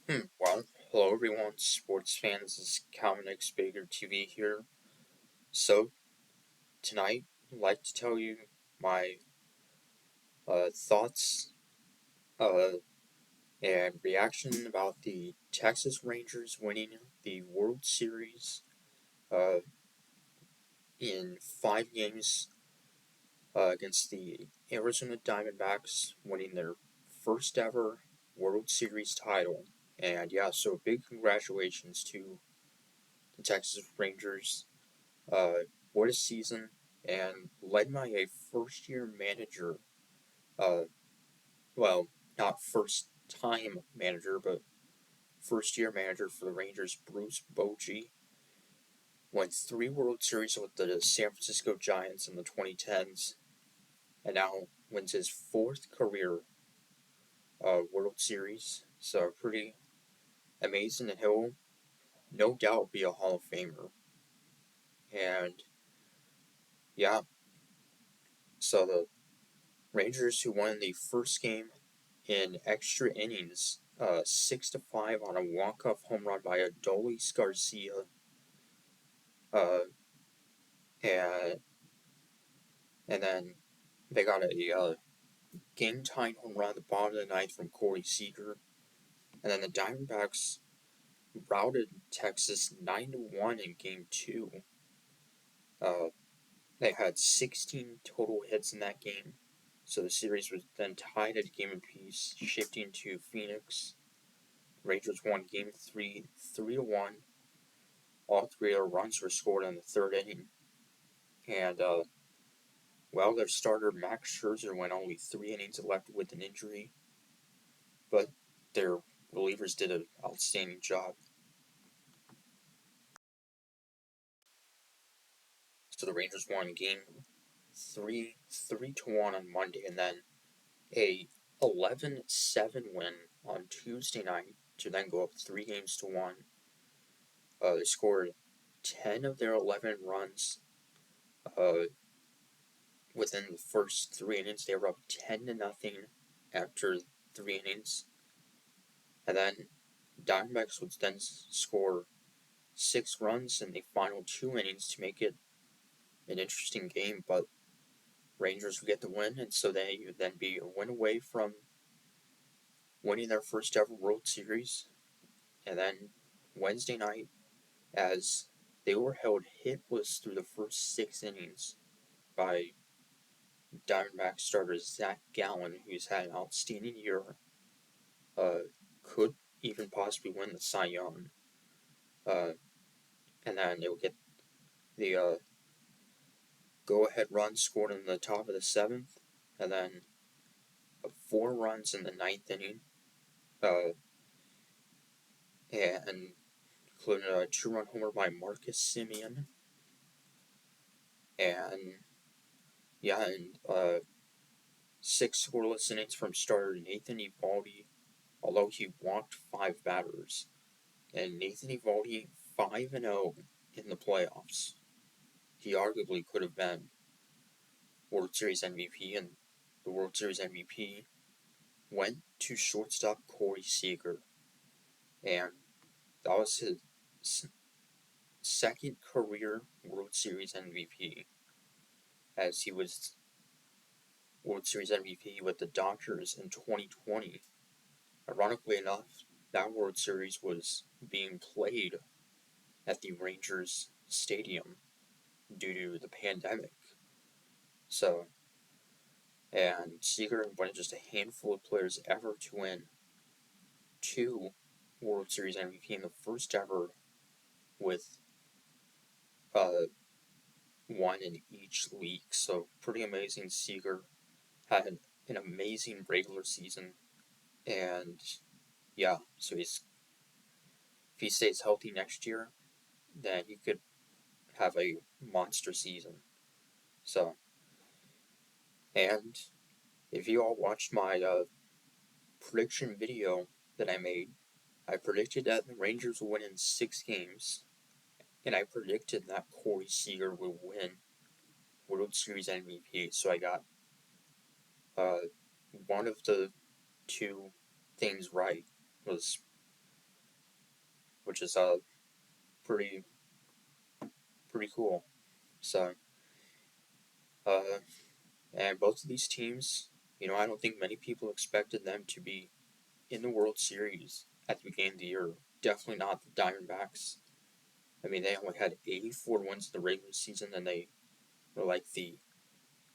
Well, hello everyone, sports fans. This is Calvin X Baker TV here. So, tonight, I'd like to tell you my thoughts uh, and reaction about the Texas Rangers winning the World Series uh, in 5 games against the Arizona Diamondbacks, winning their first ever World Series title. And yeah, so big congratulations to the Texas Rangers. Uh, what a season, and led by a first year manager. Uh, well, not first time manager, but first year manager for the Rangers, Bruce Bochy. Won 3 World Series with the San Francisco Giants in the 2010s, and now wins his fourth career World Series. So, pretty amazing, and he'll no doubt be a Hall of Famer. And yeah, so the Rangers, who won the first game in extra innings, 6-5 on a walk-off home run by Adolis Garcia, uh, and and then they got a game-tying home run at the bottom of the ninth from Corey Seager, and then the Diamondbacks routed Texas 9-1 in Game 2. Uh, they had 16 total hits in that game, so the series was then tied at a game apiece, shifting to Phoenix. Rangers won Game 3 3-1. All 3 of their runs were scored in the third inning. And, their starter Max Scherzer went only 3 innings left with an injury, but their relievers did an outstanding job. So the Rangers won Game 3 3-1 on Monday, and then a 11-7 win on Tuesday night to then go up 3 games to 1. They scored 10 of their 11 runs uh, within the first 3 innings. They were up 10-0 after 3 innings. And then Diamondbacks would then score 6 runs in the final 2 innings to make it an interesting game, but Rangers would get the win, and so they would then be a win away from winning their first ever World Series. And then Wednesday night, as they were held hitless through the first 6 innings by Diamondback starter Zach Gallen, who's had an outstanding year, could even possibly win the Cy Young. And then they would get the go-ahead run scored in the top of the 7th, and then 4 runs in the ninth inning, uh, and including a 2-run homer by Marcus Semien, and 6 scoreless innings from starter Nathan Eovaldi, although he walked 5 batters, and Nathan Eovaldi 5-0 in the playoffs. He arguably could have been World Series MVP, and the World Series MVP went to shortstop Corey Seager, and that was his second career World Series MVP, as he was World Series MVP with the Dodgers in 2020. Ironically enough, that World Series was being played at the Rangers Stadium due to the pandemic. So, and Seager one of just a handful of players ever to win 2 World Series MVP in the first ever, with uh, 1 in each league. So pretty amazing. Seager had an amazing regular season, and so if he stays healthy next year, then he could have a monster season. So, and if you all watched my prediction video that I made, I predicted that the Rangers would win in 6 games, and I predicted that Corey Seager would win World Series MVP. So I got one of the 2 things right. Was which is pretty pretty cool. So uh, and both of these teams, I don't think many people expected them to be in the World Series at the beginning of the year. Definitely not the Diamondbacks. I mean, they only had 84 wins in the regular season, and they were like the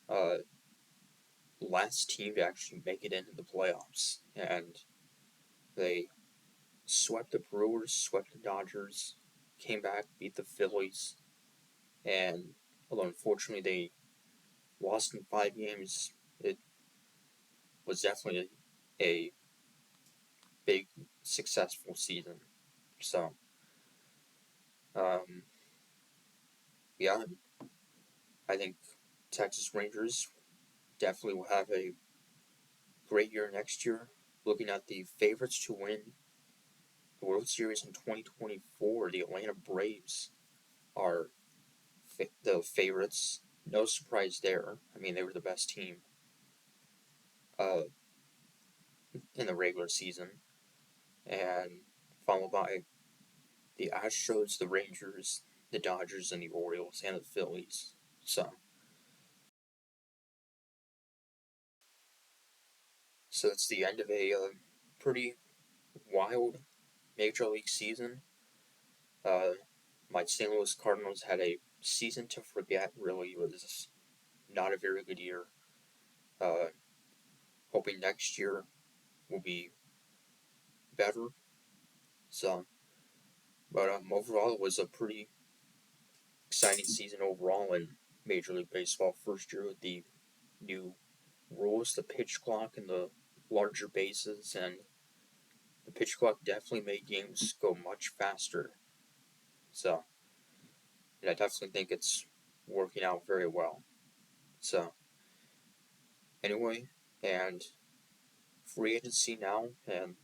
uh, last team to actually make it into the playoffs. And they swept the Brewers, swept the Dodgers, came back, beat the Phillies, and although unfortunately they lost in 5 games, it was definitely a big, successful season. So, um, yeah, I think Texas Rangers definitely will have a great year next year. Looking at the favorites to win the World Series in 2024, the Atlanta Braves are the favorites. No surprise there. I mean, they were the best team uh, in the regular season, and followed by the Astros, the Rangers, the Dodgers, and the Orioles, and the Phillies. So it's the end of a pretty wild Major League season. Uh, my St. Louis Cardinals had a season to forget. Really, it was not a very good year. Uh, Hoping next year will be better. So, but overall, it was a pretty exciting season overall in Major League Baseball. First year with the new rules, the pitch clock, and the larger bases, and the pitch clock definitely made games go much faster. So, and I definitely think it's working out very well. So, anyway, and free agency now, and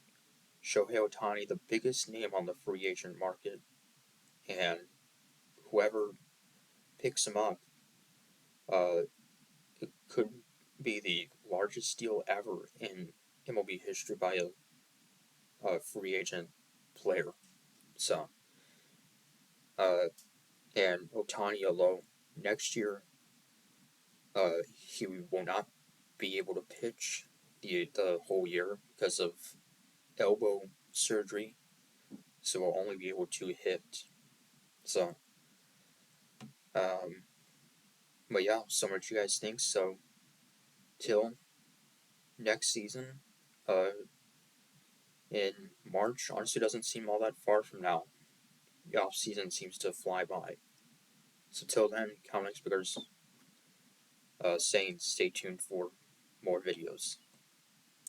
Shohei Ohtani, the biggest name on the free agent market, and whoever picks him up, uh, it could be the largest deal ever in MLB history by a free agent player. So, uh, and Ohtani alone next year, he will not be able to pitch the whole year because of elbow surgery, so we'll only be able to hit. So, um, but yeah, so much you guys think. So, till next season, uh, in March, honestly doesn't seem all that far from now. The off season seems to fly by. So till then, Comics Speakers saying stay tuned for more videos.